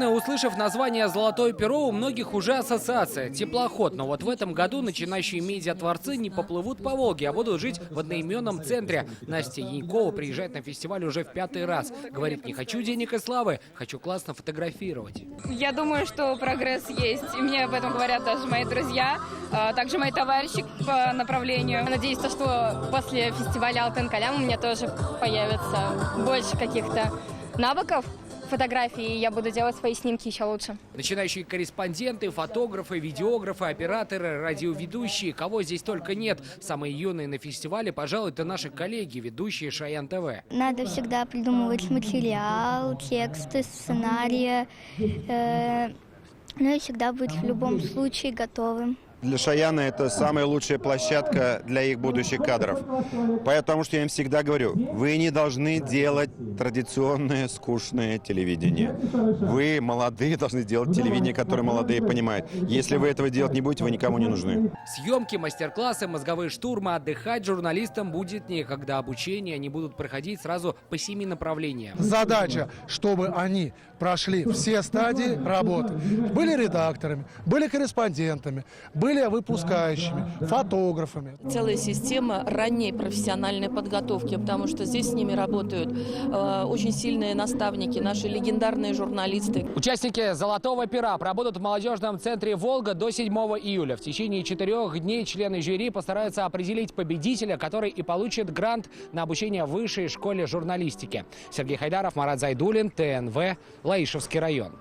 Наверное, услышав название «Золотое перо», у многих уже ассоциация – теплоход. Но вот в этом году начинающие медиатворцы не поплывут по Волге, а будут жить в одноименном центре. Настя Янькова приезжает на фестиваль уже в 5-й раз. Говорит, не хочу денег и славы, хочу классно фотографировать. Я думаю, что прогресс есть. И мне об этом говорят даже мои друзья, также мои товарищи по направлению. Надеюсь, что после фестиваля «Алтын Калям» у меня тоже появится больше каких-то навыков фотографии, и я буду делать свои снимки еще лучше. Начинающие корреспонденты, фотографы, видеографы, операторы, радиоведущие, кого здесь только нет. Самые юные на фестивале, пожалуй, это наши коллеги, ведущие Шаян ТВ. Надо всегда придумывать материал, тексты, сценарии, ну и всегда быть в любом случае готовым. Для Шаяна это самая лучшая площадка для их будущих кадров. Потому что я им всегда говорю, вы не должны делать традиционное скучное телевидение. Вы, молодые, должны делать телевидение, которое молодые понимают. Если вы этого делать не будете, вы никому не нужны. Съемки, мастер-классы, мозговые штурмы, отдыхать журналистам будет некогда. Обучение они будут проходить сразу по 7 направлениям. Задача, чтобы они прошли все стадии работы. Были редакторами, были корреспондентами, были выпускающими, фотографами. Целая система ранней профессиональной подготовки, потому что здесь с ними работают очень сильные наставники, наши легендарные журналисты. Участники «Золотого пера» пробудут в молодежном центре «Волга» до 7 июля. В течение 4 дней члены жюри постараются определить победителя, который и получит грант на обучение в высшей школе журналистики. Сергей Хайдаров, Марат Зайдуллин, ТНВ, Лаишевский район.